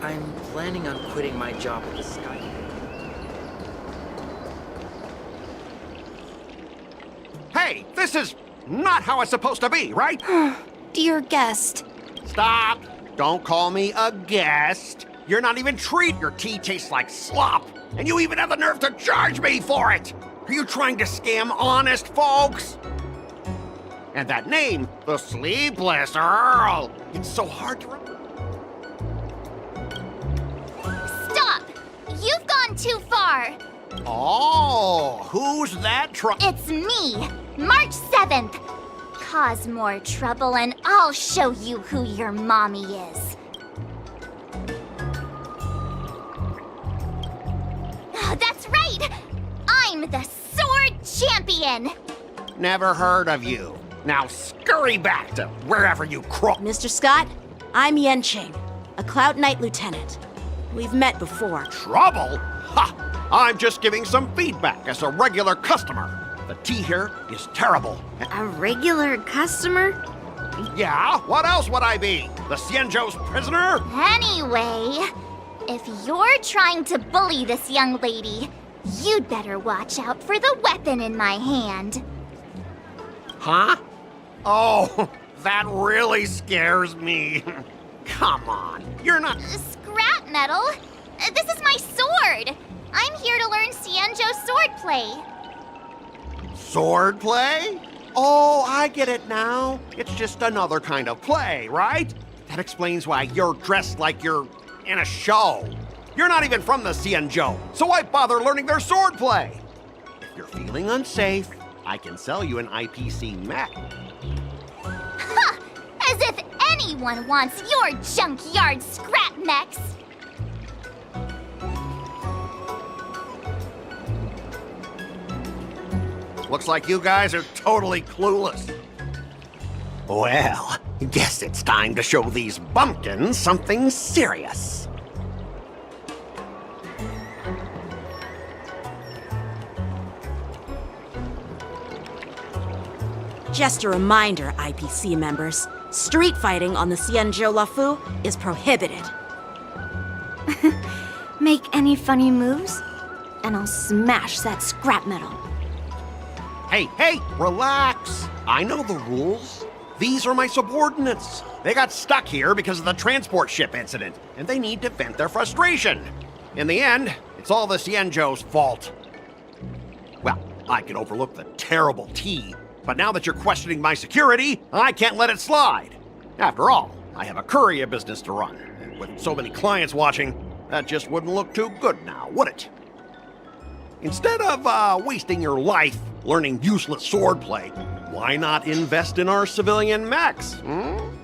I'm planning on quitting my job at the Sky. Hey, this is not how it's supposed to be, right? Dear guest. Stop! Don't call me a guest. You're not even treat. Your tea tastes like slop. And you even have the nerve to charge me for it! Are you trying to scam honest folks? And that name, the Sleepless Earl. It's so hard to remember. Stop! You've gone too far. Oh, who's that It's me, March 7th. Cause more trouble and I'll show you who your mommy is. Oh, that's right! I'm the Sword Champion! Never heard of you. Now scurry back to wherever you crawl. Mr. Scott, I'm Yenching, a Cloud Knight lieutenant. We've met before. Trouble? Ha! I'm just giving some feedback as a regular customer. The tea here is terrible. A regular customer? Yeah, what else would I be? The Xianzhou's prisoner? Anyway, if you're trying to bully this young lady, you'd better watch out for the weapon in my hand. Huh? Oh, that really scares me. Come on, you're not... Scrap metal? This is my sword! I'm here to learn Xianzhou swordplay. Swordplay? Oh, I get it now. It's just another kind of play, right? That explains why you're dressed like you're in a show. You're not even from the Xianzhou, so why bother learning their swordplay? If you're feeling unsafe, I can sell you an IPC mech. Ha! As if anyone wants your junkyard scrap mechs! Looks like you guys are totally clueless. Well, guess it's time to show these bumpkins something serious. Just a reminder, IPC members, street fighting on the Xianzhou Luofu is prohibited. Make any funny moves, and I'll smash that scrap metal. Hey, relax. I know the rules. These are my subordinates. They got stuck here because of the transport ship incident, and they need to vent their frustration. In the end, it's all the Xianzhou's fault. Well, I can overlook the terrible tea, but now that you're questioning my security, I can't let it slide. After all, I have a courier business to run, and with so many clients watching, that just wouldn't look too good now, would it? Instead of wasting your life learning useless swordplay, why not invest in our civilian mechs?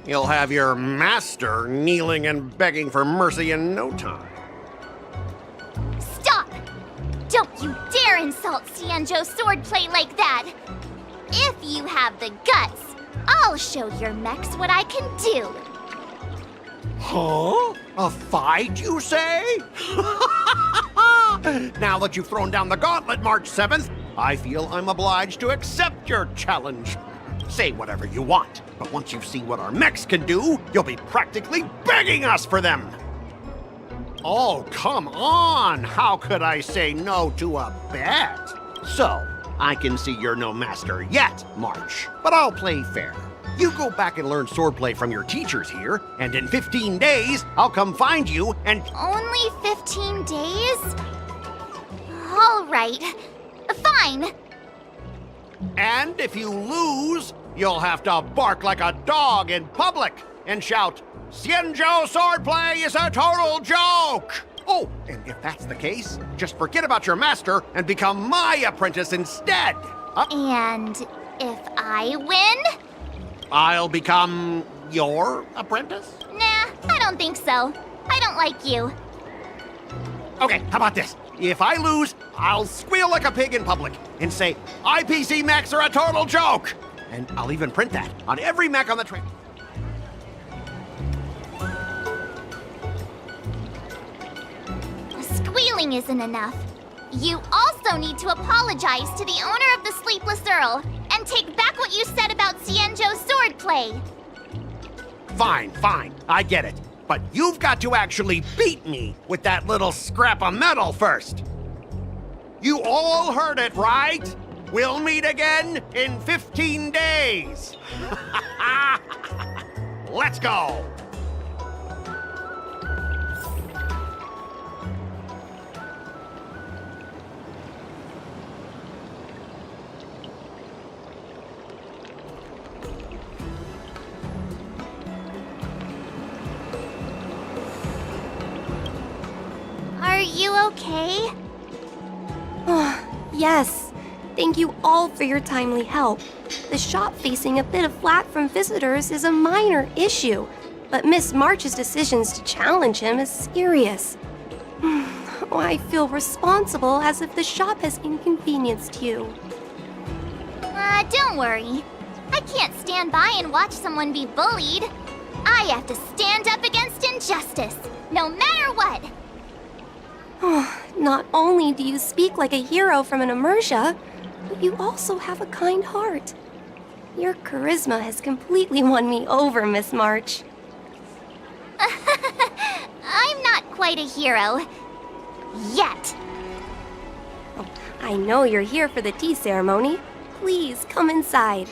You'll have your master kneeling and begging for mercy in no time. Stop! Don't you dare insult Xianzhou swordplay like that! If you have the guts, I'll show your mechs what I can do. Huh? A fight, you say? Now that you've thrown down the gauntlet, March 7th, I feel I'm obliged to accept your challenge. Say whatever you want, but once you've seen what our mechs can do, you'll be practically begging us for them. Oh, come on! How could I say no to a bet? So, I can see you're no master yet, March, but I'll play fair. You go back and learn swordplay from your teachers here, and in 15 days, I'll come find you and... Only 15 days? All right. Fine. And if you lose, you'll have to bark like a dog in public and shout, "Xianzhou swordplay is a total joke!" Oh, and if that's the case, just forget about your master and become my apprentice instead. And if I win? I'll become your apprentice? Nah, I don't think so. I don't like you. Okay, how about this? If I lose, I'll squeal like a pig in public and say, IPC mechs are a total joke! And I'll even print that on every mech on the train. Squealing isn't enough. You also need to apologize to the owner of the Sleepless Earl and take back what you said about Xianzhou's swordplay. Fine, fine, I get it. But you've got to actually beat me with that little scrap of metal first. You all heard it, right? We'll meet again in 15 days. Let's go. Are you okay? Yes. Thank you all for your timely help. The shop facing a bit of flack from visitors is a minor issue, but Miss March's decisions to challenge him is serious. I feel responsible as if the shop has inconvenienced you. Don't worry. I can't stand by and watch someone be bullied. I have to stand up against injustice, no matter what. Not only do you speak like a hero from an Emersia, but you also have a kind heart. Your charisma has completely won me over, Miss March. I'm not quite a hero. Yet. I know you're here for the tea ceremony. Please come inside.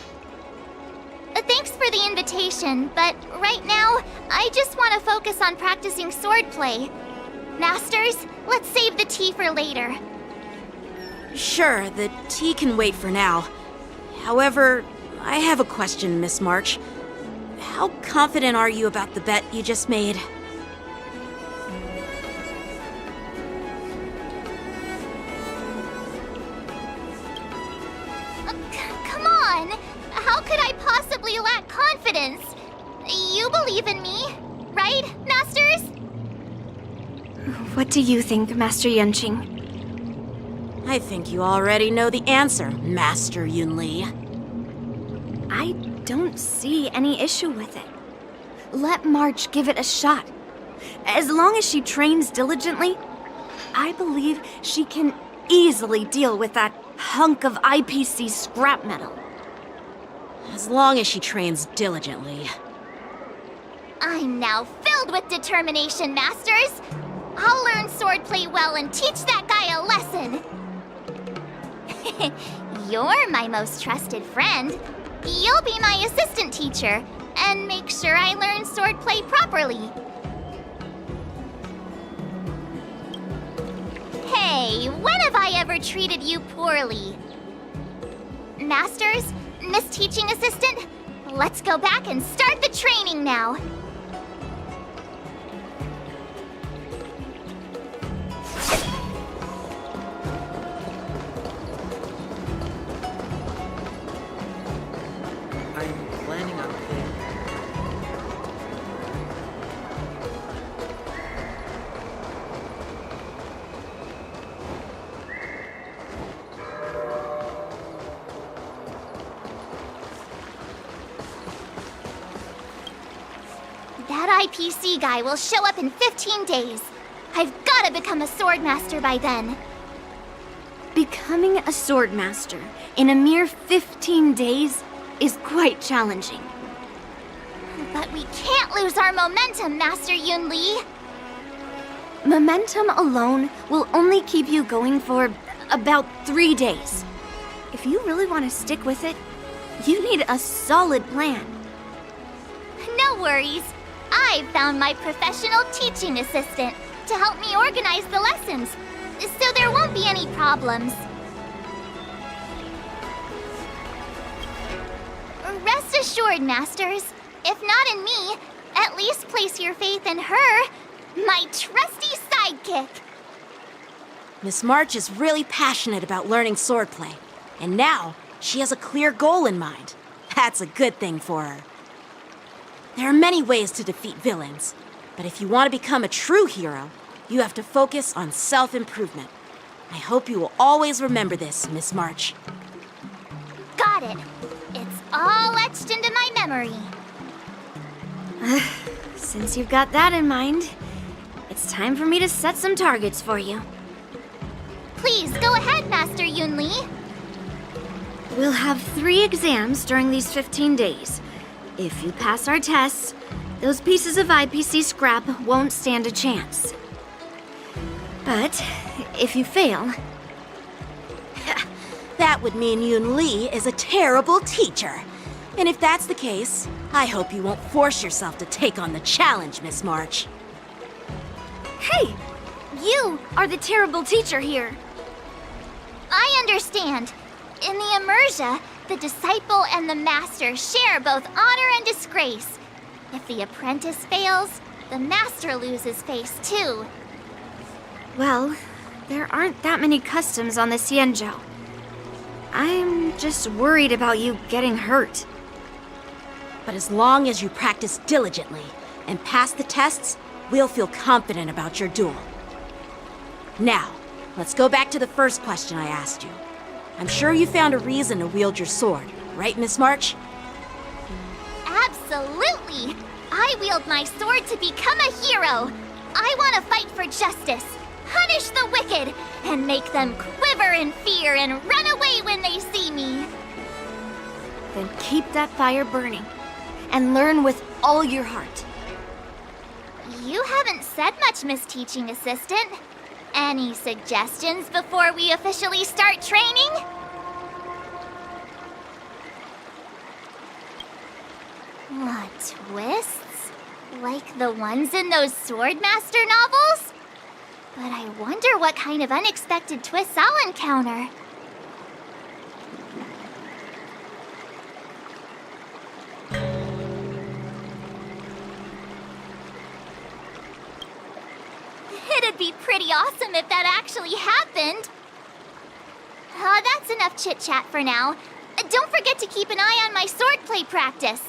Thanks for the invitation, but right now, I just want to focus on practicing swordplay. Masters, let's save the tea for later. Sure, the tea can wait for now. However, I have a question, Miss March. How confident are you about the bet you just made? Come on! How could I possibly lack confidence? You believe in me, right, Masters? What do you think, Master Yanqing? I think you already know the answer, Master Yunli. I don't see any issue with it. Let March give it a shot. As long as she trains diligently, I believe she can easily deal with that hunk of IPC scrap metal. As long as she trains diligently. I'm now filled with determination, Masters! I'll learn swordplay well and teach that guy a lesson! You're my most trusted friend. You'll be my assistant teacher and make sure I learn swordplay properly. Hey, when have I ever treated you poorly? Masters, Miss Teaching Assistant, let's go back and start the training now. I'm planning on quitting. That IPC guy will show up in 15 days. I've gotta become a swordmaster by then. Becoming a swordmaster in a mere 15 days is quite challenging. But we can't lose our momentum, Master Yunli. Momentum alone will only keep you going for about 3 days. If you really want to stick with it, you need a solid plan. No worries. I've found my professional teaching assistant to help me organize the lessons, so there won't be any problems. Rest assured, Masters. If not in me, at least place your faith in her, my trusty sidekick. Miss March is really passionate about learning swordplay, and now she has a clear goal in mind. That's a good thing for her. There are many ways to defeat villains, but if you want to become a true hero, You have to focus on self-improvement. I hope you will always remember this, Miss March. Got it. It's all etched into my memory. Since you've got that in mind, it's time for me to set some targets for you. Please go ahead, Master Yunli. We'll have 3 exams during these 15 days. If you pass our tests, those pieces of IPC scrap won't stand a chance. But if you fail, That would mean Yun Li is a terrible teacher. And if that's the case, I hope you won't force yourself to take on the challenge, Miss March. hey, you are the terrible teacher here. I understand. In the Emersia, the disciple and the master share both honor and disgrace. If the apprentice fails, the master loses face too. Well, there aren't that many customs on the Xianzhou. I'm just worried about you getting hurt. But as long as you practice diligently and pass the tests, we'll feel confident about your duel. Now, let's go back to the first question I asked you. I'm sure you found a reason to wield your sword, right, Miss March? Absolutely! I wield my sword to become a hero. I want to fight for justice, punish the wicked, and make them quiver in fear and run away when they see me. Then keep that fire burning and learn with all your heart. You haven't said much, Miss Teaching Assistant. Any suggestions before we officially start training? What twists? Like the ones in those Swordmaster novels? But I wonder what kind of unexpected twists I'll encounter. It'd be pretty awesome if that actually happened. That's enough chit-chat for now. Don't forget to keep an eye on my swordplay practice.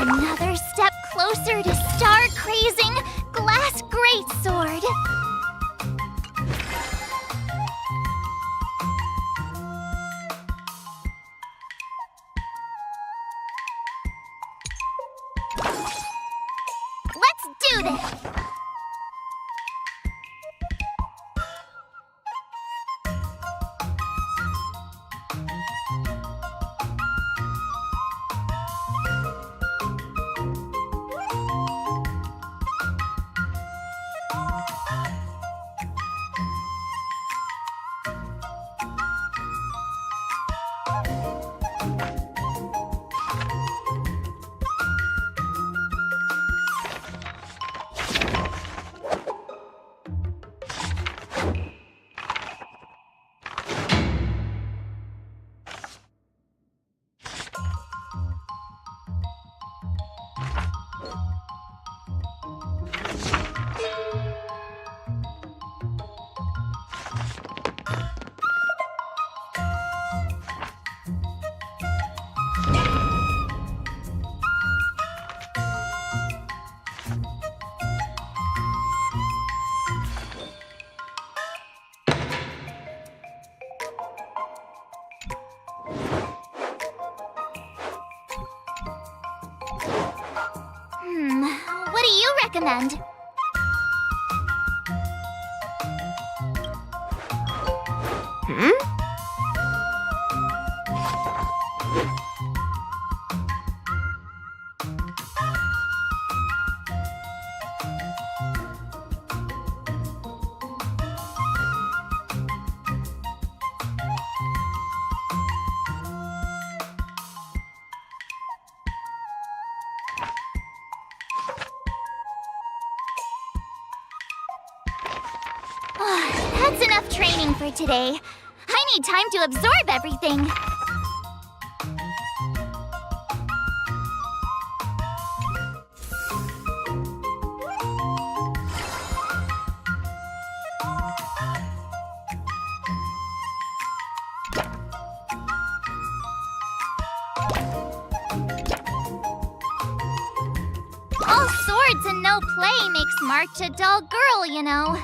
Another step closer to star-crazing glass greatsword. Let's do this! What do you recommend? That's enough training for today. I need time to absorb everything. All swords and no play makes March a dull girl, you know.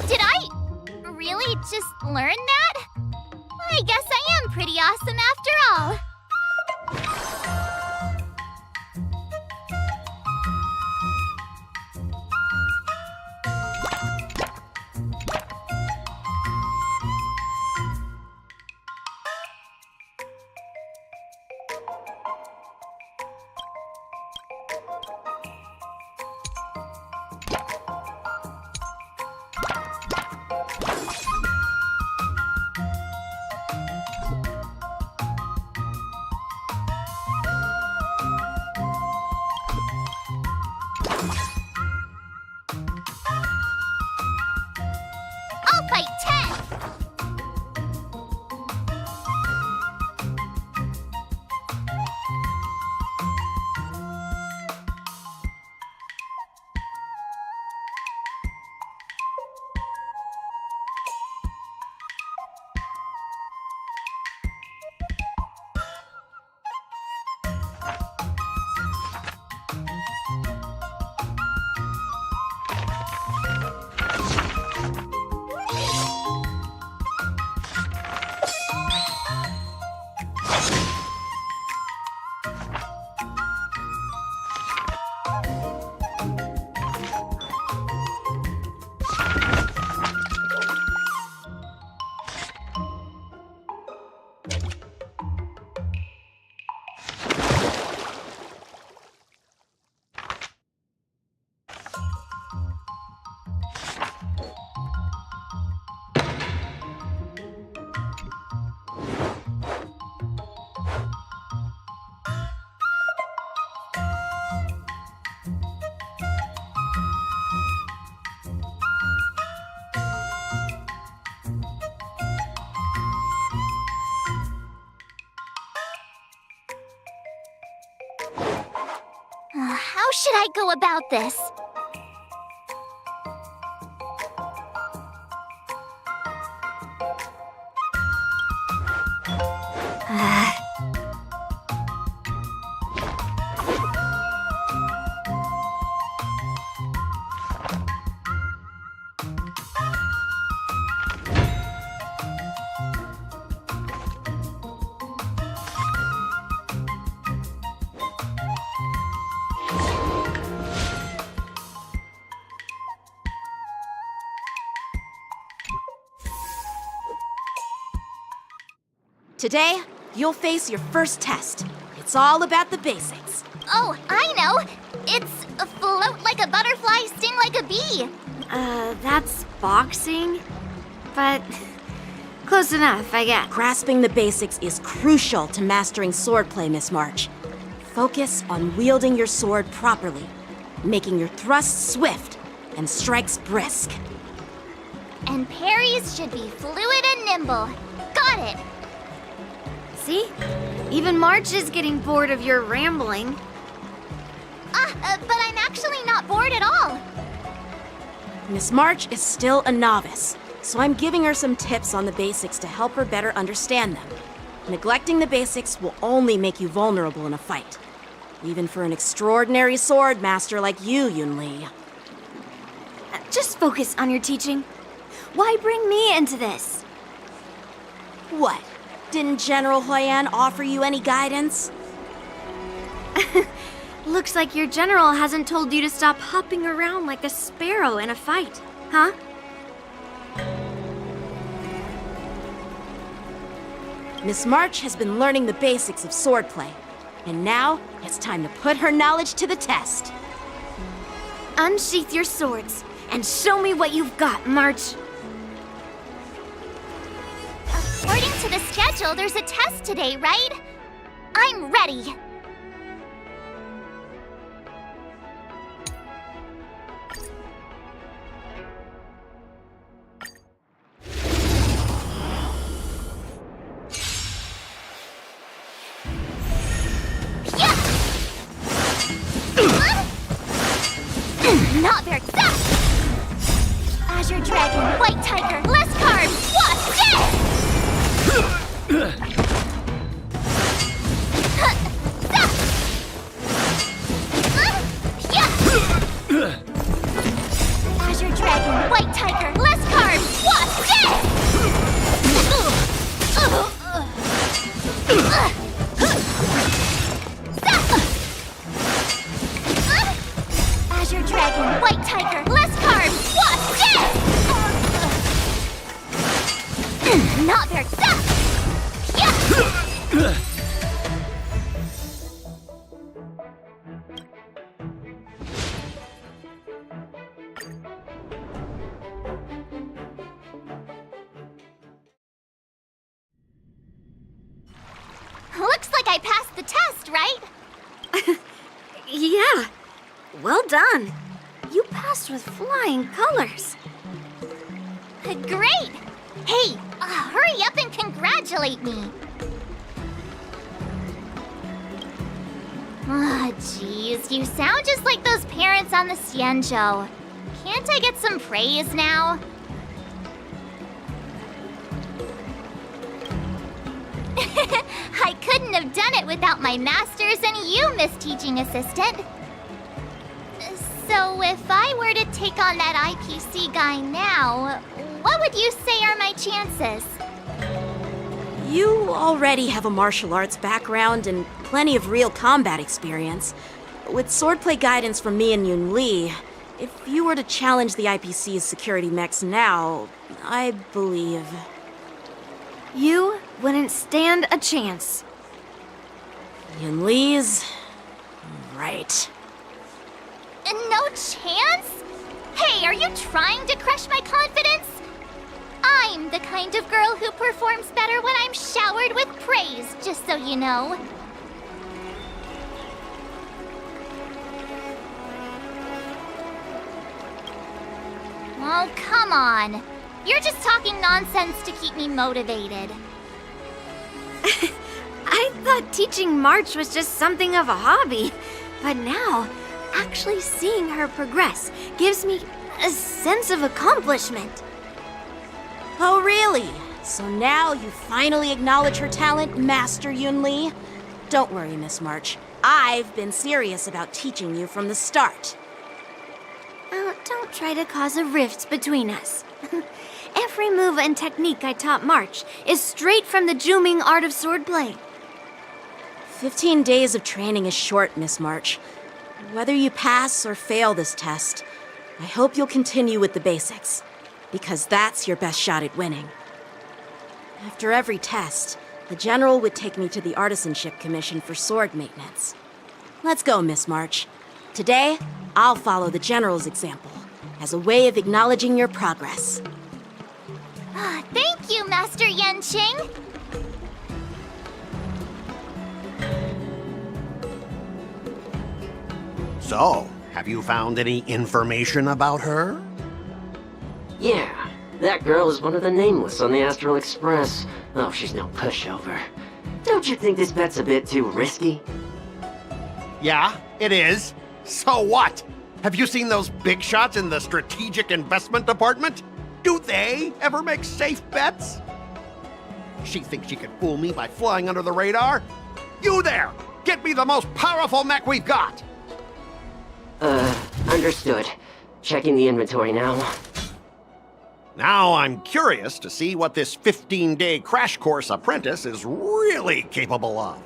Did I really just learn that? I guess I am pretty awesome after all. How should I go about this? Today, you'll face your first test. It's all about the basics. Oh, I know! It's float like a butterfly, sting like a bee! That's boxing? But close enough, I guess. Grasping the basics is crucial to mastering swordplay, Miss March. Focus on wielding your sword properly, making your thrusts swift and strikes brisk. And parries should be fluid and nimble. Got it! See? Even March is getting bored of your rambling. But I'm actually not bored at all. Miss March is still a novice, so I'm giving her some tips on the basics to help her better understand them. Neglecting the basics will only make you vulnerable in a fight. Even for an extraordinary sword master like you, Yunli. Just focus on your teaching. Why bring me into this? What? Didn't General Huyan offer you any guidance? Looks like your general hasn't told you to stop hopping around like a sparrow in a fight, huh? Miss March has been learning the basics of swordplay, and now it's time to put her knowledge to the test. Unsheath your swords and show me what you've got, March. According to the schedule, there's a test today, right? I'm ready. Not very fast! Azure Dragon, White Tiger, less carbs, watch Azure Dragon, White Tiger, less carbs, watch Azure Dragon, White Tiger, less carbs, watch Not very fast! Looks like I passed the test, right? Yeah, well done. You passed with flying colors. Great! Hey, hurry up and congratulate me. Ah, jeez, you sound just like those parents on the Xianzhou. Can't I get some praise now? I couldn't have done it without my masters and you, Miss Teaching Assistant. So if I were to take on that IPC guy now, what would you say are my chances? You already have a martial arts background and plenty of real combat experience. With swordplay guidance from me and Yunli, if you were to challenge the IPC's security mechs now, I believe... You wouldn't stand a chance. Yunli's... right. No chance? Hey, are you trying to crush my confidence? I'm the kind of girl who performs better when I'm showered with praise, just so you know. Oh, come on. You're just talking nonsense to keep me motivated. I thought teaching March was just something of a hobby, but now Actually seeing her progress gives me a sense of accomplishment. Oh, really? So now you finally acknowledge her talent, Master Yunli? Don't worry, Miss March. I've been serious about teaching you from the start. Oh, don't try to cause a rift between us. Every move and technique I taught March is straight from the Juming art of swordplay. 15 days of training is short, Miss March. Whether you pass or fail this test, I hope you'll continue with the basics, because that's your best shot at winning. After every test, the General would take me to the Artisanship Commission for sword maintenance. Let's go, Miss March. Today, I'll follow the General's example as a way of acknowledging your progress. Thank you, Master Yanqing. So, have you found any information about her? Yeah, that girl is one of the nameless on the Astral Express. Oh, she's no pushover. Don't you think this bet's a bit too risky? Yeah, it is. So what? Have you seen those big shots in the Strategic Investment Department? Do they ever make safe bets? She thinks she can fool me by flying under the radar? You there! Get me the most powerful mech we've got! Understood. Checking the inventory now. Now I'm curious to see what this 15-day crash course apprentice is really capable of.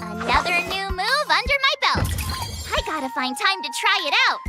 Another new move under my belt. I gotta find time to try it out.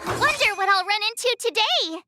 Wonder what I'll run into today.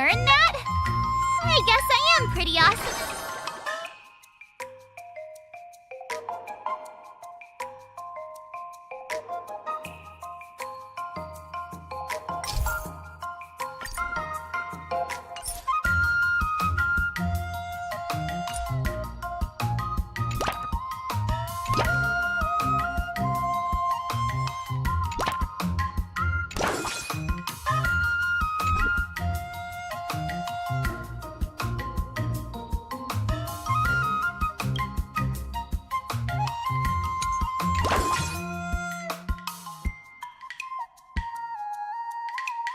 learn that? I guess I am pretty awesome.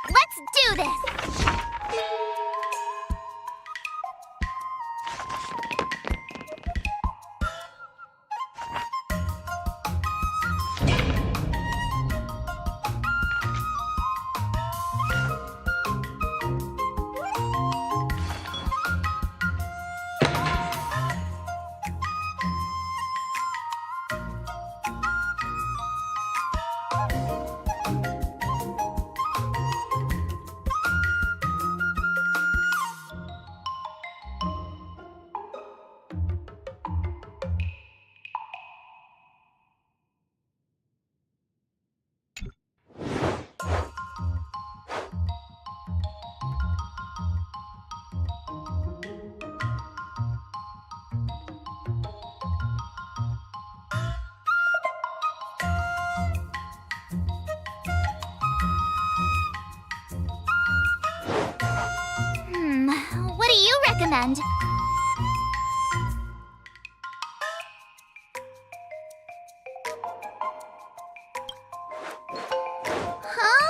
Let's do this! What do you recommend? Huh?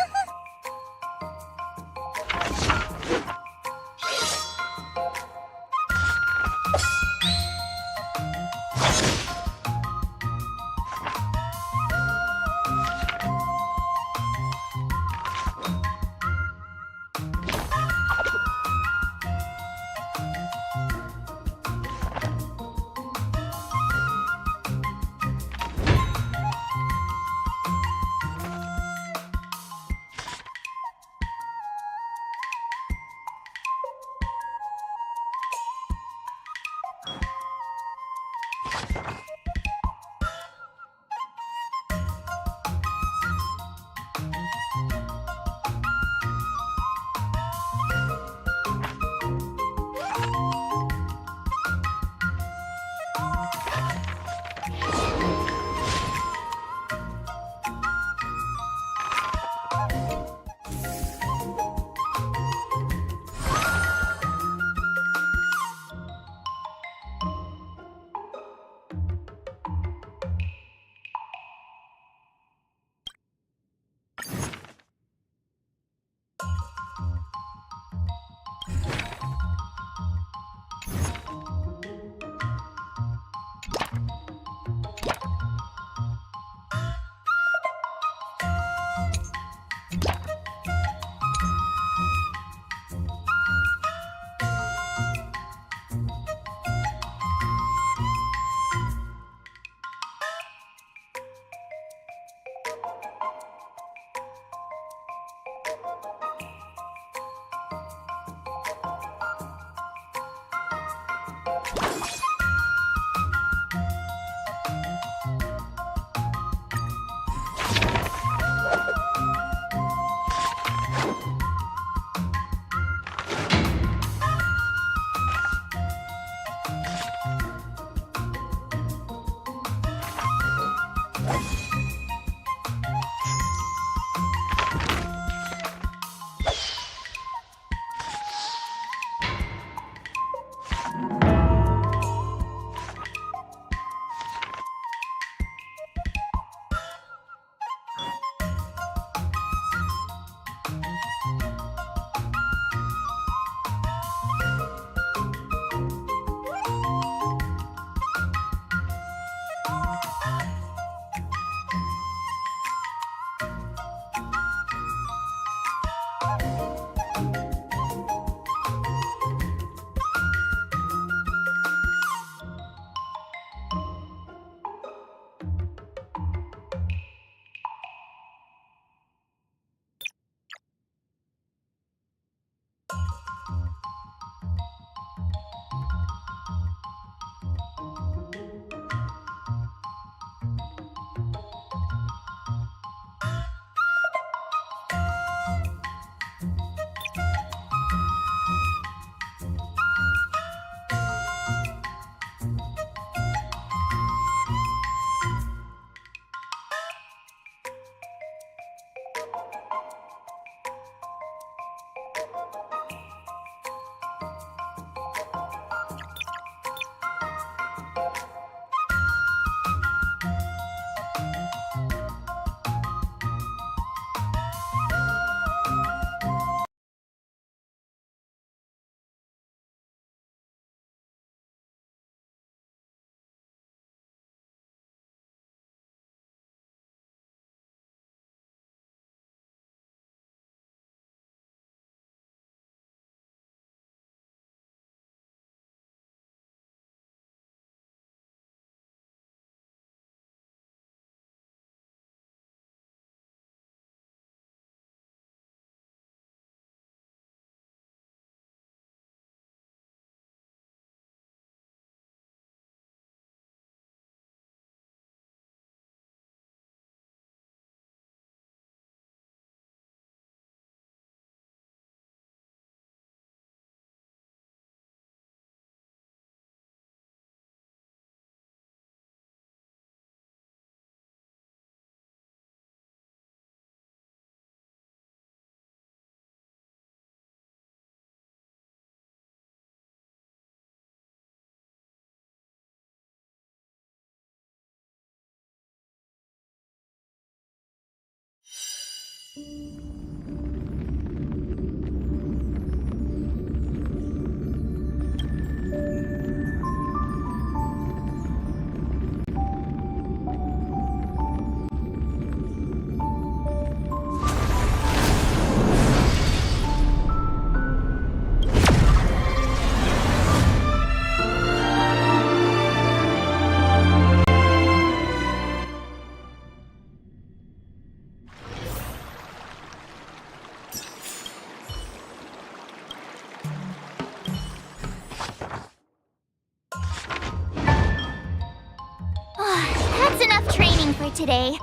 That's enough training for today.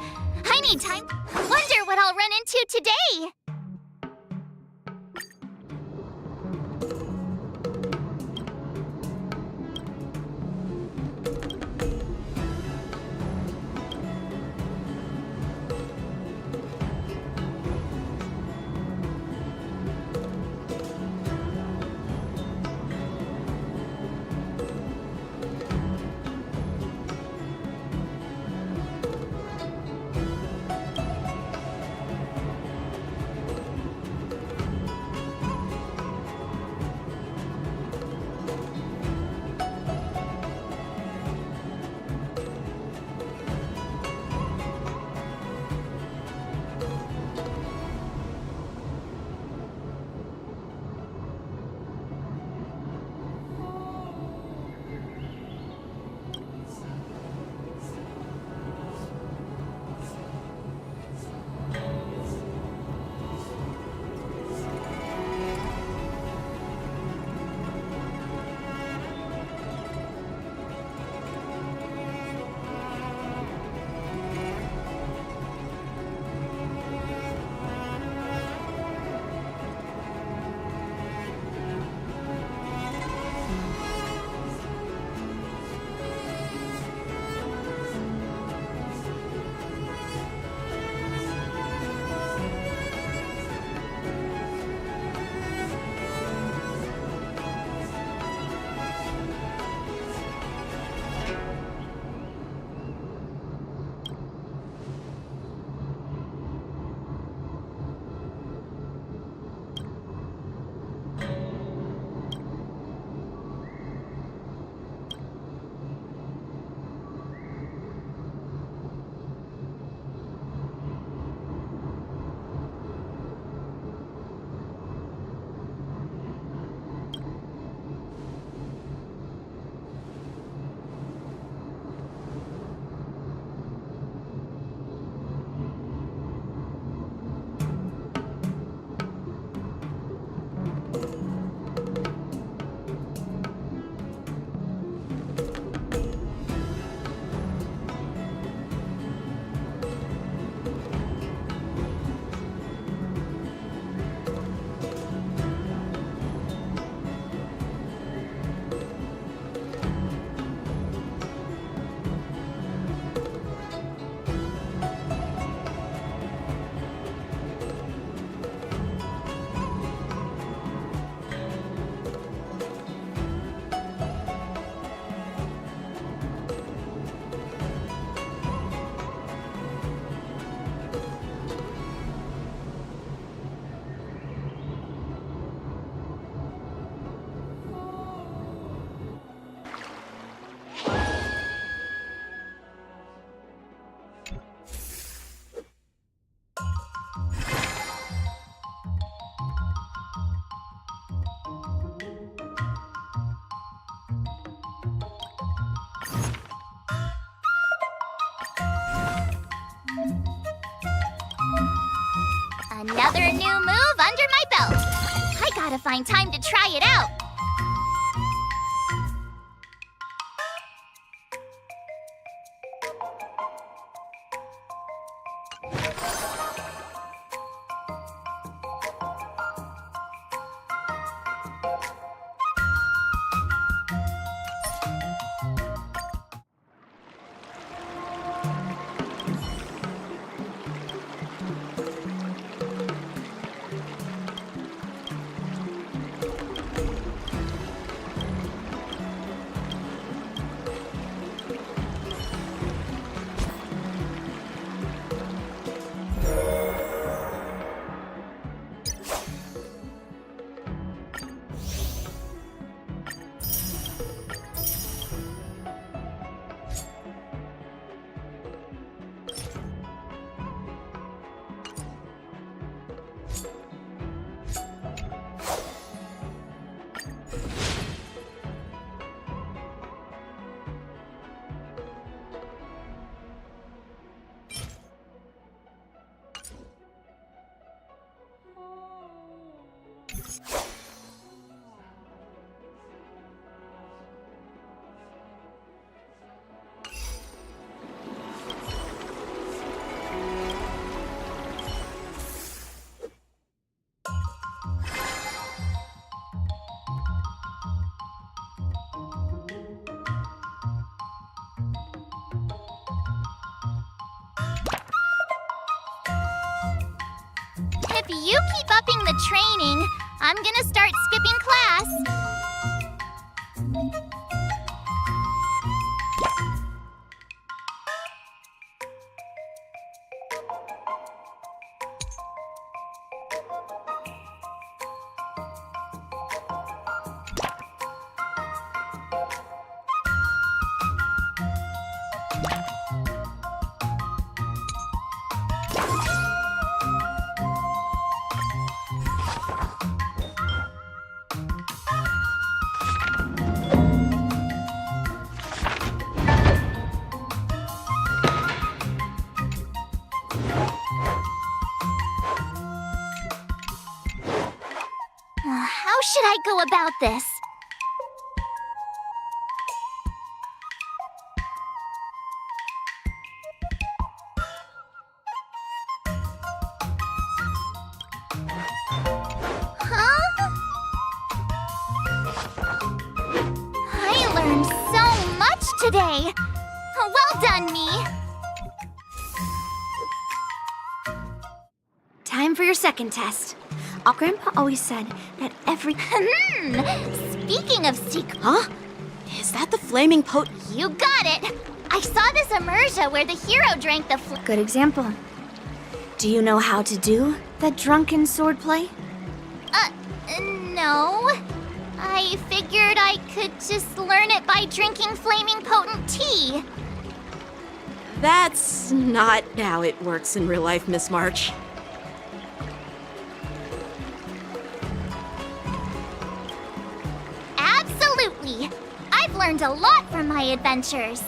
I need time. Wonder what I'll run into today. Another new move under my belt. I gotta find time to try it out. you keep upping the training, I'm gonna start skipping class. How should I go about this? Huh? I learned so much today. Well done, me. Time for your second test. Grandpa always said that every... Speaking of secret... Huh? Is that the flaming potent? You got it! I saw this immersia where the hero drank the Good example. Do you know how to do the drunken swordplay? No. I figured I could just learn it by drinking flaming potent tea. That's not how it works in real life, Miss March. Absolutely! I've learned a lot from my adventures.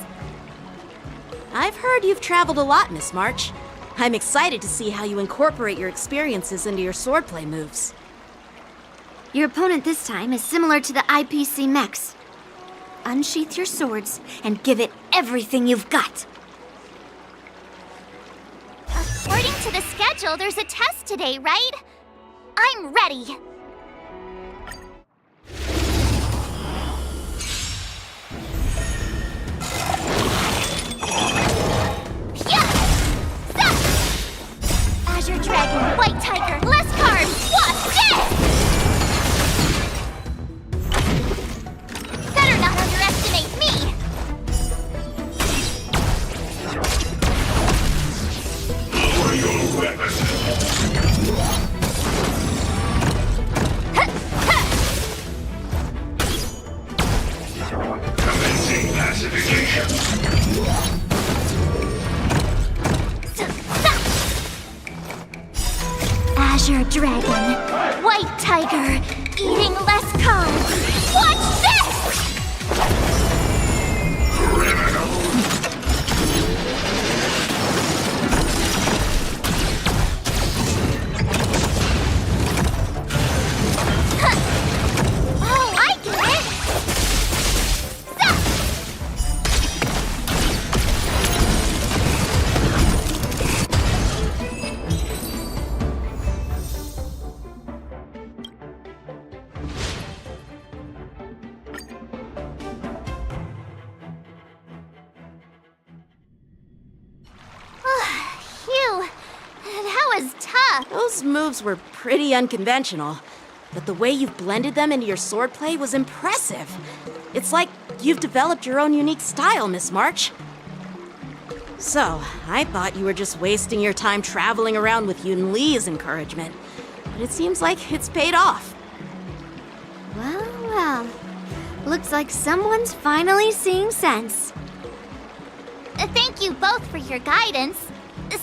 I've heard you've traveled a lot, Miss March. I'm excited to see how you incorporate your experiences into your swordplay moves. Your opponent this time is similar to the IPC mechs. Unsheath your swords and give it everything you've got. According to the schedule, there's a test today, right? I'm ready. Azure Dragon, White Tiger, less carbs, what's this? Better not underestimate me! Lower your weapon. Commencing pacification. Azure Dragon, White Tiger, eating less carbs. Watch this! Criminal. Oh, I get it! Stop! Phew, that was tough. Those moves were pretty unconventional, but the way you've blended them into your swordplay was impressive. It's like you've developed your own unique style, Miss March. So, I thought you were just wasting your time traveling around with Yun Li's encouragement, but it seems like it's paid off. Well, well. Looks like someone's finally seeing sense. Thank you both for your guidance.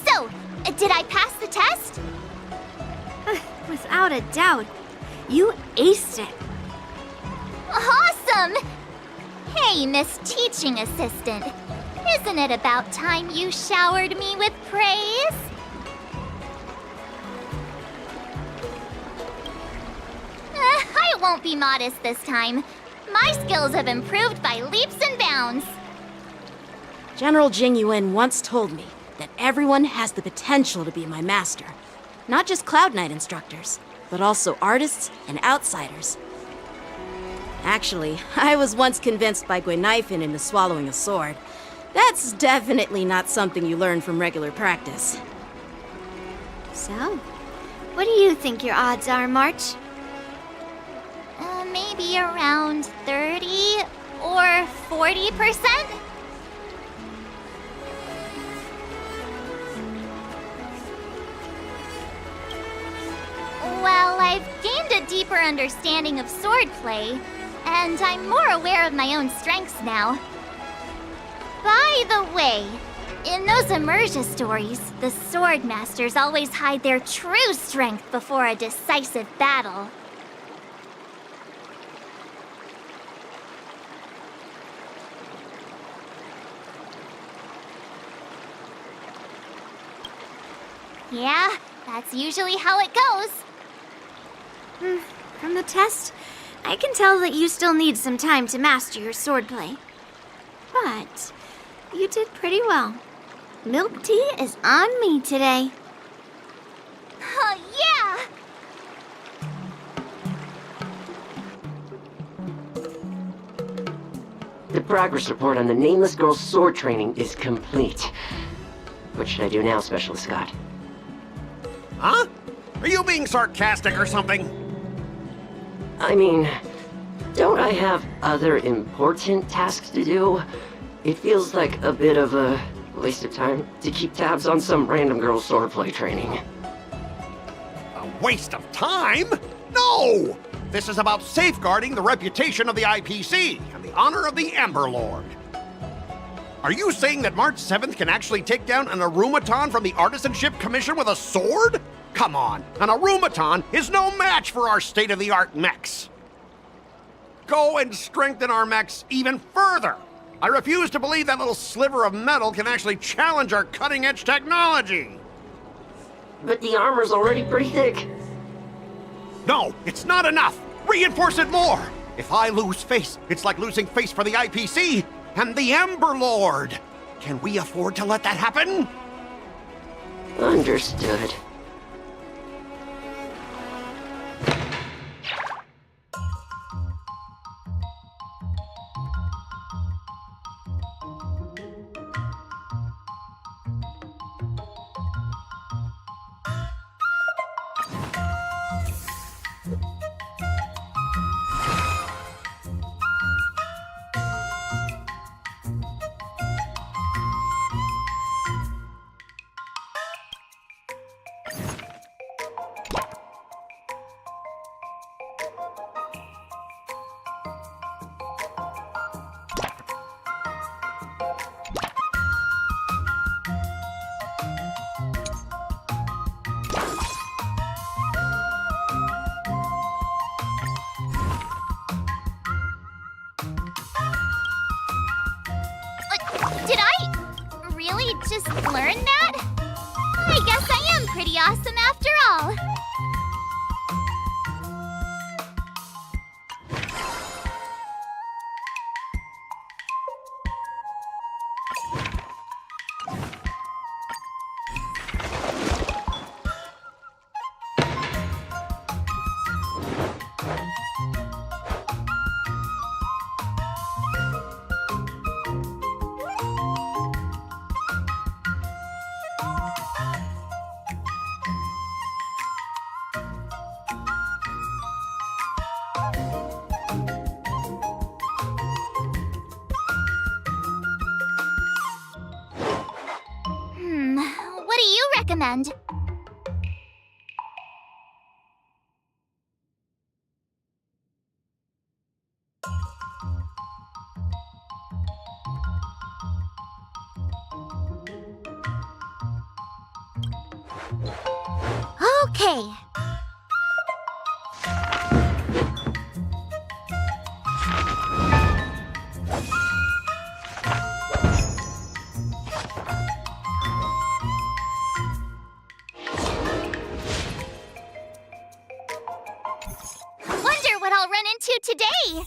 So, did I pass the test? Without a doubt. You aced it. Awesome! Hey, Miss Teaching Assistant. Isn't it about time you showered me with praise? I won't be modest this time. My skills have improved by leaps and bounds. General Jing Yuan once told me that everyone has the potential to be my master. Not just Cloud Knight instructors, but also artists and outsiders. Actually, I was once convinced by Guinaifen into swallowing a sword. That's definitely not something you learn from regular practice. So, What do you think your odds are, March? Maybe around 30 or 40%? Well, I've gained a deeper understanding of swordplay, and I'm more aware of my own strengths now. By the way, in those Emersia stories, the sword masters always hide their true strength before a decisive battle. Yeah, that's usually how it goes. From the test, I can tell that you still need some time to master your swordplay. But you did pretty well. Milk tea is on me today. Oh, yeah! The progress report on the Nameless Girl's sword training is complete. What should I do now, Specialist Scott? Huh? Are you being sarcastic or something? I mean, don't I have other important tasks to do? It feels like a bit of a waste of time to keep tabs on some random girl's swordplay training. A waste of time? No! This is about safeguarding the reputation of the IPC and the honor of the Ember Lord. Are you saying that March 7th can actually take down an Arumaton from the Artisanship Commission with a sword? Come on, an Arumaton is no match for our state-of-the-art mechs. Go and strengthen our mechs even further. I refuse to believe that little sliver of metal can actually challenge our cutting-edge technology. But the armor's already pretty thick. No, it's not enough. Reinforce it more. If I lose face, it's like losing face for the IPC and the Ember Lord. Can we afford to let that happen? Understood. Did I really just learn that? I guess I am pretty awesome after all. What do you recommend? Okay. Wonder what I'll run into today.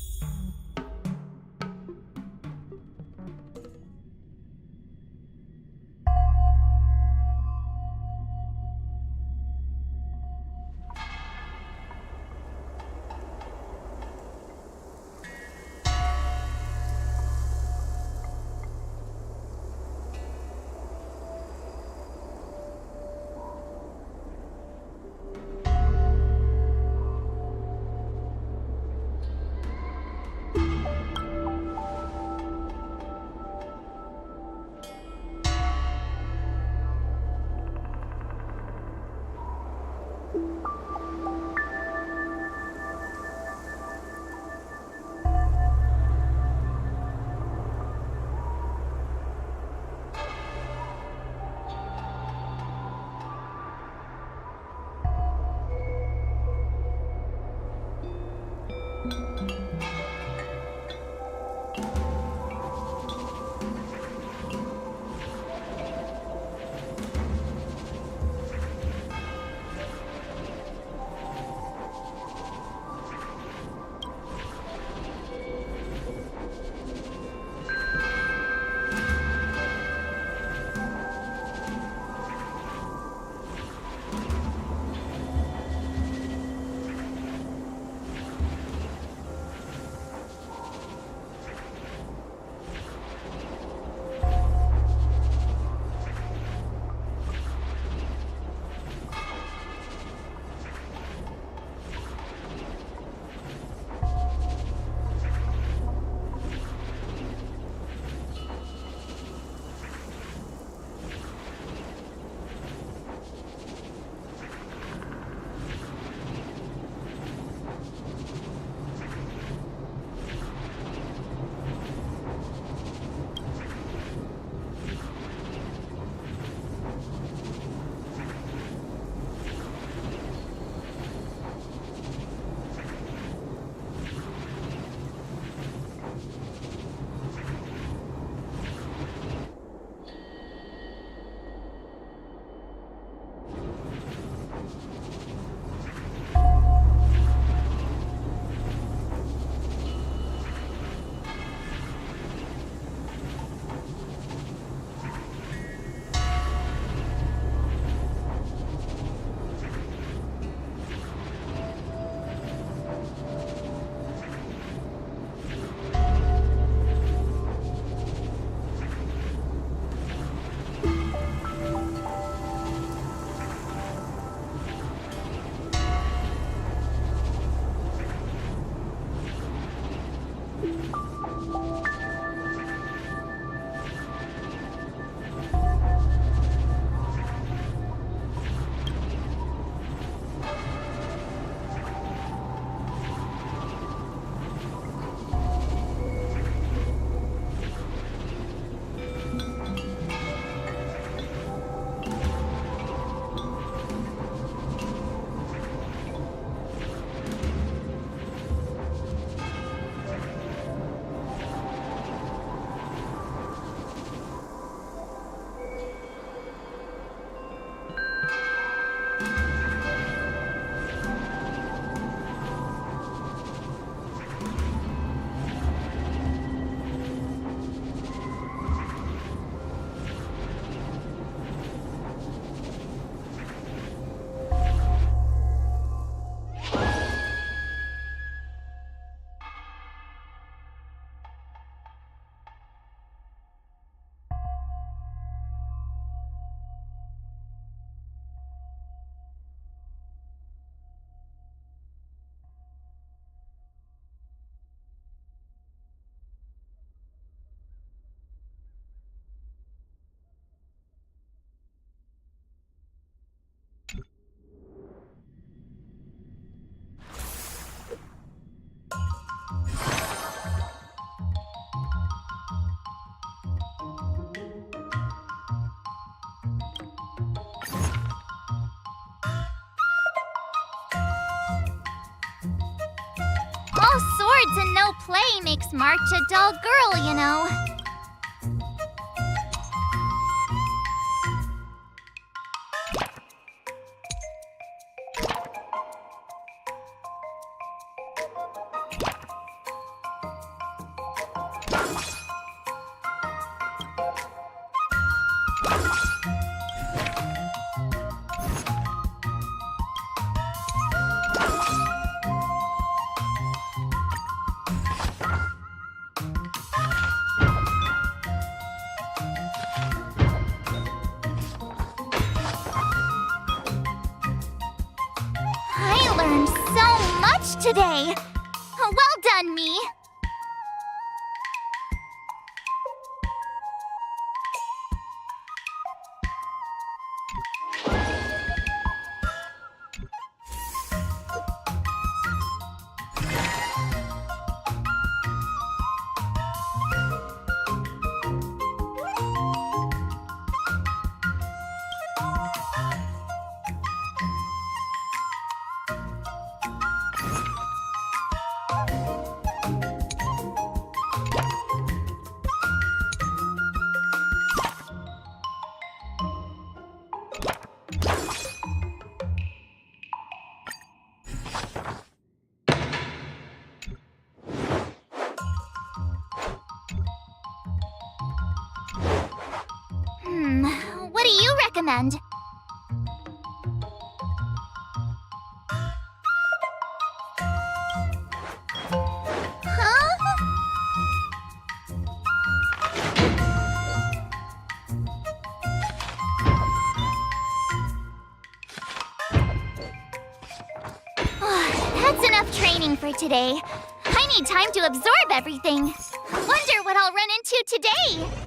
All swords and no play makes March a dull girl, you know. I learned so much today. Well done, me. recommend. Huh? That's enough training for today. I need time to absorb everything. Wonder what I'll run into today.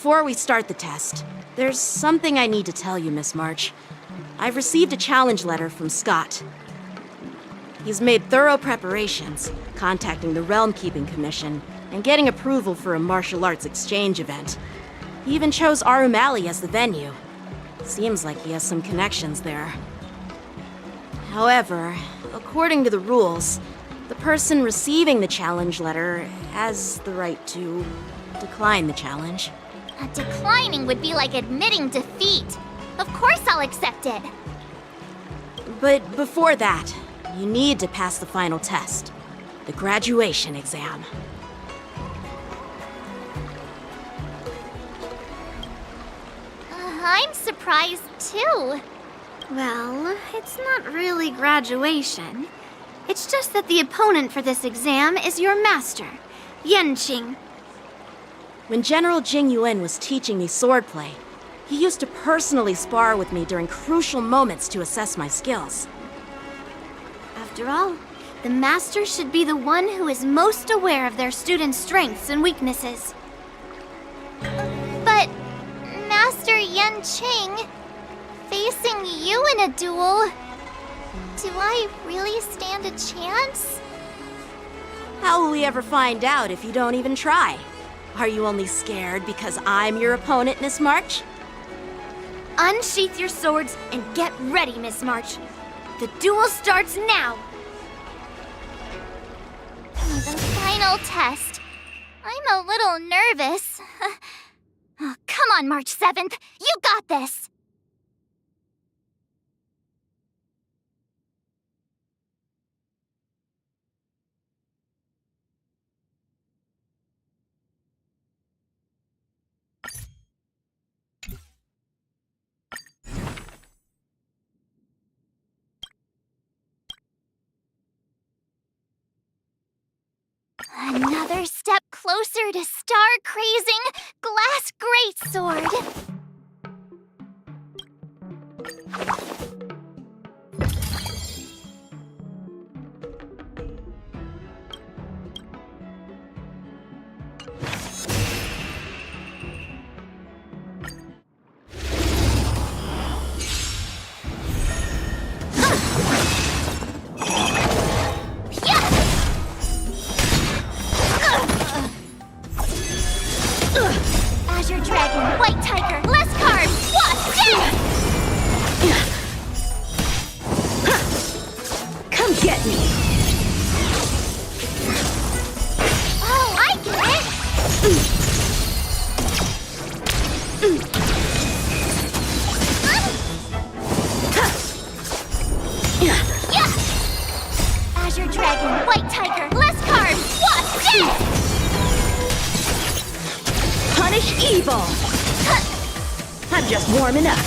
Before we start the test, there's something I need to tell you, Miss March. I've received a challenge letter from Scott. He's made thorough preparations, contacting the Realm Keeping Commission and getting approval for a martial arts exchange event. He even chose Arumali as the venue. Seems like he has some connections there. However, according to the rules, the person receiving the challenge letter has the right to decline the challenge. Declining would be like admitting defeat. Of course I'll accept it. But before that, you need to pass the final test, the graduation exam. I'm surprised too. Well, it's not really graduation. It's just that the opponent for this exam is your master, Yanqing. When General Jing Yuan was teaching me swordplay, he used to personally spar with me during crucial moments to assess my skills. After all, the master should be the one who is most aware of their students' strengths and weaknesses. But, Master Yanqing, facing you in a duel, do I really stand a chance? How will we ever find out if you don't even try? Are you only scared because I'm your opponent, Miss March? Unsheath your swords and get ready, Miss March. The duel starts now! The final test. I'm a little nervous. Oh, come on, March 7th. You got this! Another step closer to star-crazing Glass Greatsword. Azure Dragon, White Tiger, less carbs, what? Come get me! Oh, I get it! Azure Dragon, White Tiger, less carbs, what? Punish evil! I'm just warming up.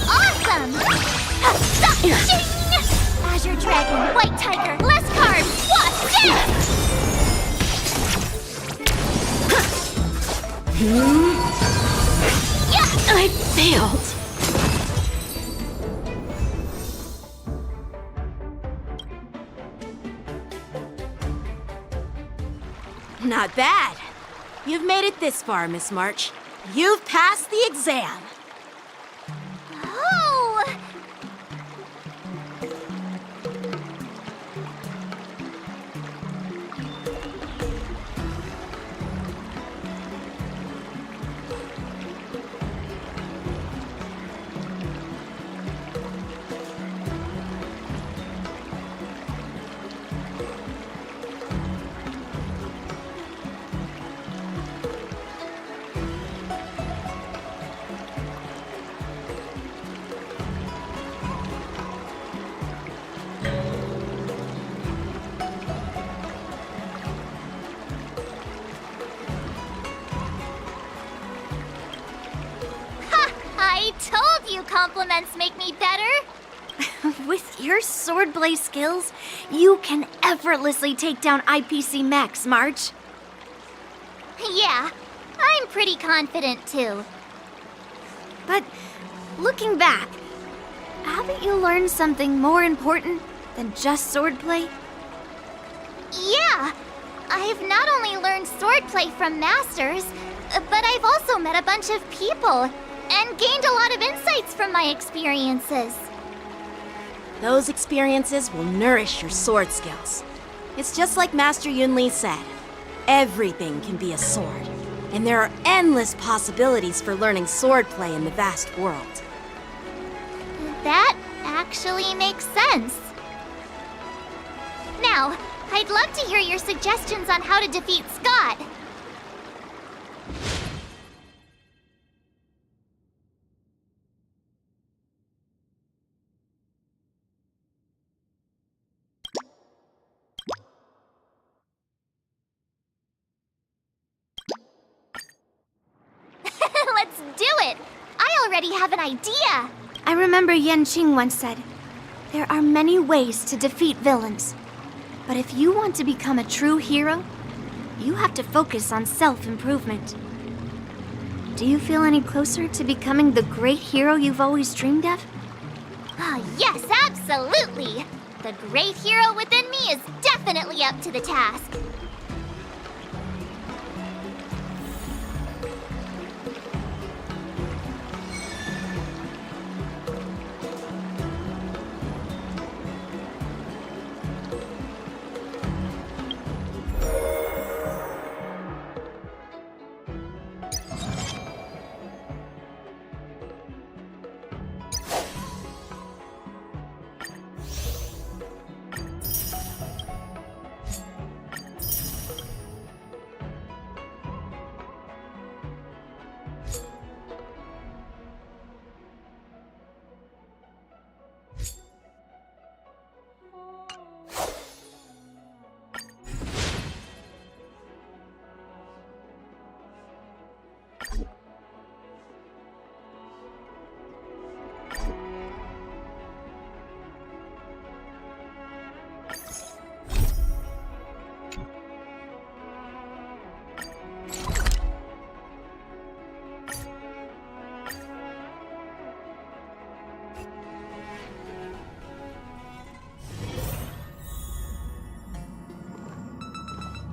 Awesome! Azure Dragon, White Tiger, less carbs, what? I failed. Not bad. You've made it this far, Miss March. You've passed the exam. Oh! I told you compliments make me better. With your swordplay skills, you can effortlessly take down IPC Max, March. Yeah, I'm pretty confident too. But looking back, haven't you learned something more important than just swordplay? Yeah, I've not only learned swordplay from masters, but I've also met a bunch of people and gained a lot of insights from my experiences. Those experiences will nourish your sword skills. It's just like Master Yunli said. Everything can be a sword, and there are endless possibilities for learning swordplay in the vast world. That actually makes sense. Now, I'd love to hear your suggestions on how to defeat Scott. it! I already have an idea! I remember Yan Qing once said, "There are many ways to defeat villains. But if you want to become a true hero, you have to focus on self-improvement." Do you feel any closer to becoming the great hero you've always dreamed of? Oh, yes, absolutely! The great hero within me is definitely up to the task.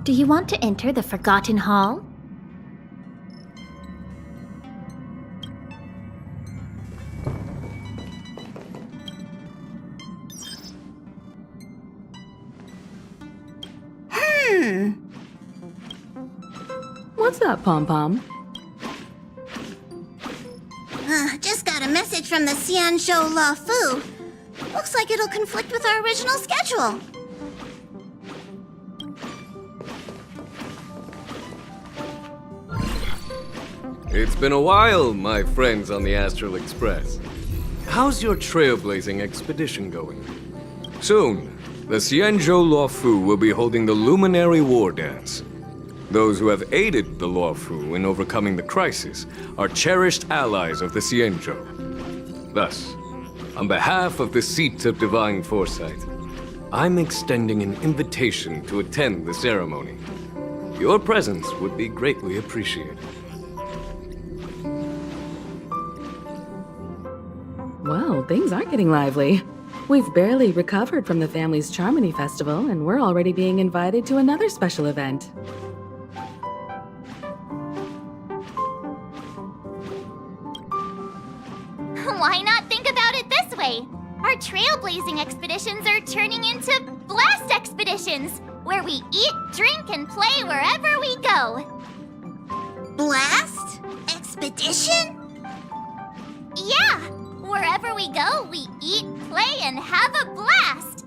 Do you want to enter the Forgotten Hall? What's up, Pom Pom? Just got a message from the Xianzhou La Fu. Looks like it'll conflict with our original schedule. It's been a while, my friends on the Astral Express. How's your trailblazing expedition going? Soon, the Xianzhou Luofu will be holding the Luminary War Dance. Those who have aided the Luofu in overcoming the crisis are cherished allies of the Xianzhou. Thus, on behalf of the Seat of Divine Foresight, I'm extending an invitation to attend the ceremony. Your presence would be greatly appreciated. Well, things are getting lively. We've barely recovered from the family's Charmony Festival, and we're already being invited to another special event. Why not think about it this way? Our trailblazing expeditions are turning into blast expeditions, where we eat, drink, and play wherever we go. Blast? Expedition? Yeah! Wherever we go, we eat, play, and have a blast!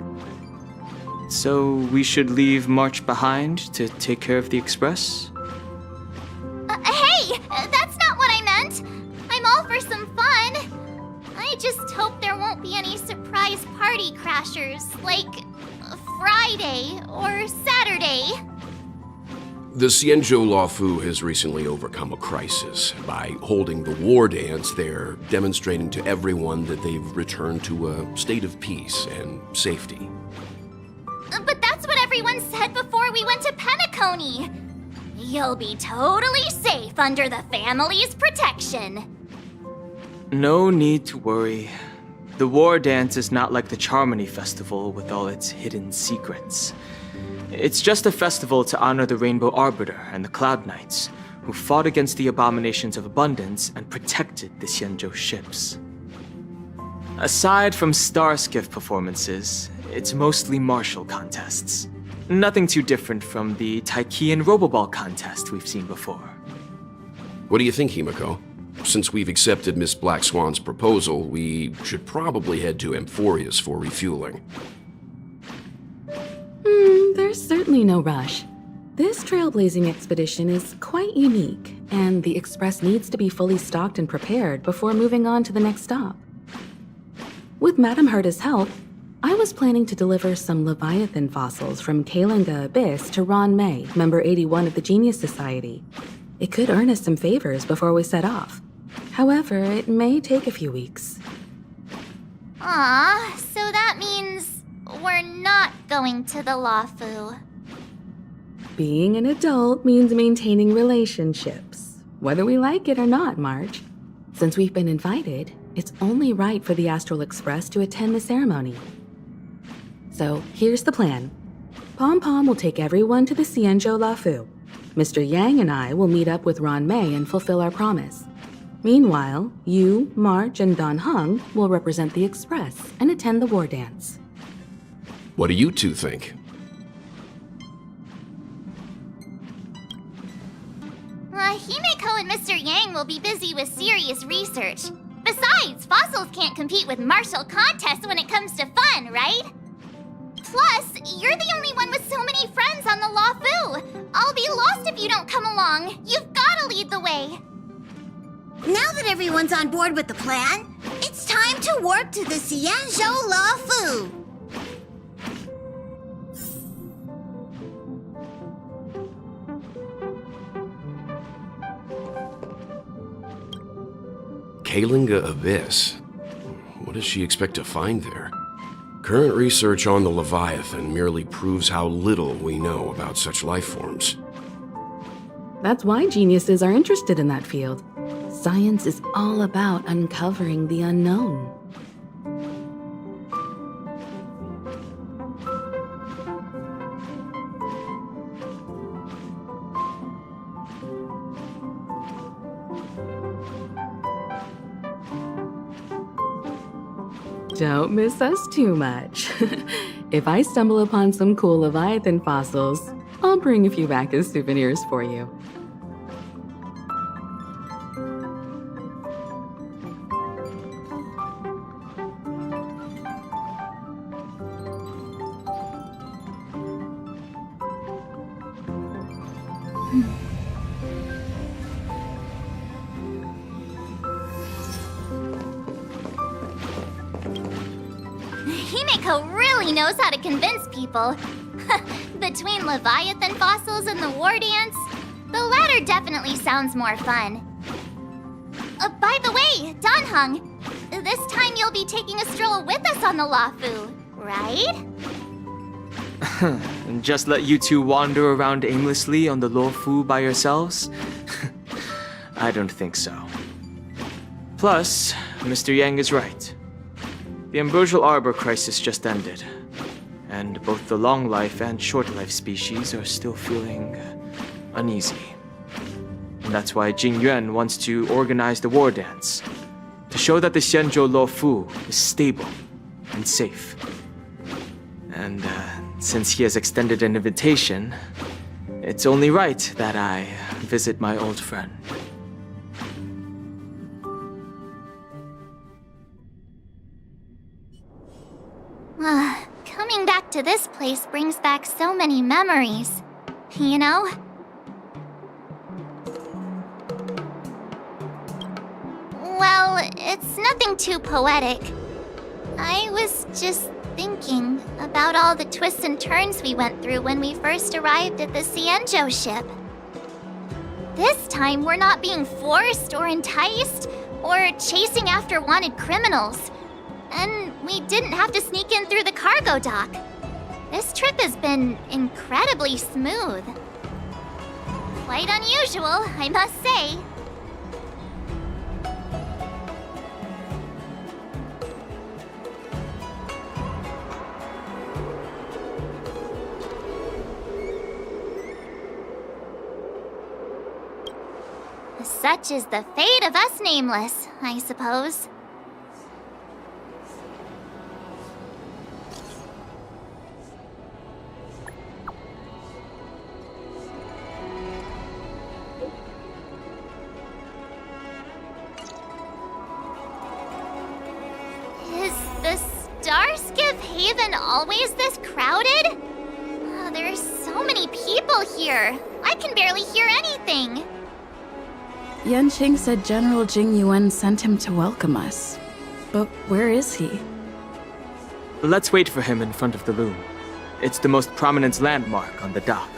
So we should leave March behind to take care of the Express? Hey! That's not what I meant! I'm all for some fun. I just hope there won't be any surprise party crashers, like Friday or Saturday. The Xianzhou Luofu has recently overcome a crisis. By holding the war dance, they're demonstrating to everyone that they've returned to a state of peace and safety. But that's what everyone said before we went to Penacony. You'll be totally safe under the family's protection. No need to worry. The war dance is not like the Charmony Festival with all its hidden secrets. It's just a festival to honor the Rainbow Arbiter and the Cloud Knights, who fought against the abominations of abundance and protected the Xianzhou ships. Aside from Starskiff performances, it's mostly martial contests. Nothing too different from the Taiki and Roboball contest we've seen before. What do you think, Himiko? Since we've accepted Miss Black Swan's proposal, we should probably head to Amphorius for refueling. There's certainly no rush. This trailblazing expedition is quite unique, and the Express needs to be fully stocked and prepared before moving on to the next stop. With Madame Herta's help, I was planning to deliver some Leviathan fossils from Kalinga Abyss to Ron May, member 81 of the Genius Society. It could earn us some favors before we set off. However, it may take a few weeks. Aw, so that means we're not going to the Lawfu. Being an adult means maintaining relationships, whether we like it or not, March. Since we've been invited, it's only right for the Astral Express to attend the ceremony. So, here's the plan. Pom Pom will take everyone to the Xianzhou Lawfu. Mr. Yang and I will meet up with Ron Mei and fulfill our promise. Meanwhile, you, March, and Don Hung will represent the Express and attend the war dance. What do you two think? Himeko and Mr. Yang will be busy with serious research. Besides, fossils can't compete with martial contests when it comes to fun, right? Plus, you're the only one with so many friends on the Lawfu. I'll be lost if you don't come along. You've gotta lead the way. Now that everyone's on board with the plan, it's time to warp to the Xianzhou Lawfu. Kalinga Abyss. What does she expect to find there? Current research on the Leviathan merely proves how little we know about such life forms. That's why geniuses are interested in that field. Science is all about uncovering the unknown. Don't miss us too much. If I stumble upon some cool Leviathan fossils, I'll bring a few back as souvenirs for you. Himeko really knows how to convince people. Between Leviathan fossils and the war dance, the latter definitely sounds more fun. By the way, Don Hung, this time you'll be taking a stroll with us on the Lawfu, right? And just let you two wander around aimlessly on the Lawfu by yourselves? I don't think so. Plus, Mr. Yang is right. The Ambrosial Arbor crisis just ended, and both the long life and short life species are still feeling uneasy. And that's why Jing Yuan wants to organize the war dance, to show that the Xianzhou Lawfu is stable and safe. And since he has extended an invitation, it's only right that I visit my old friend. Coming back to this place brings back so many memories, you know? Well, it's nothing too poetic. I was just thinking about all the twists and turns we went through when we first arrived at the Xianzhou ship. This time, we're not being forced or enticed or chasing after wanted criminals. And we didn't have to sneak in through the cargo dock. This trip has been incredibly smooth. Quite unusual, I must say. Such is the fate of us nameless, I suppose. Starskiff Haven always this crowded? Oh, there's so many people here. I can barely hear anything. Yanqing said General Jing Yuan sent him to welcome us. But where is he? Let's wait for him in front of the loom. It's the most prominent landmark on the dock.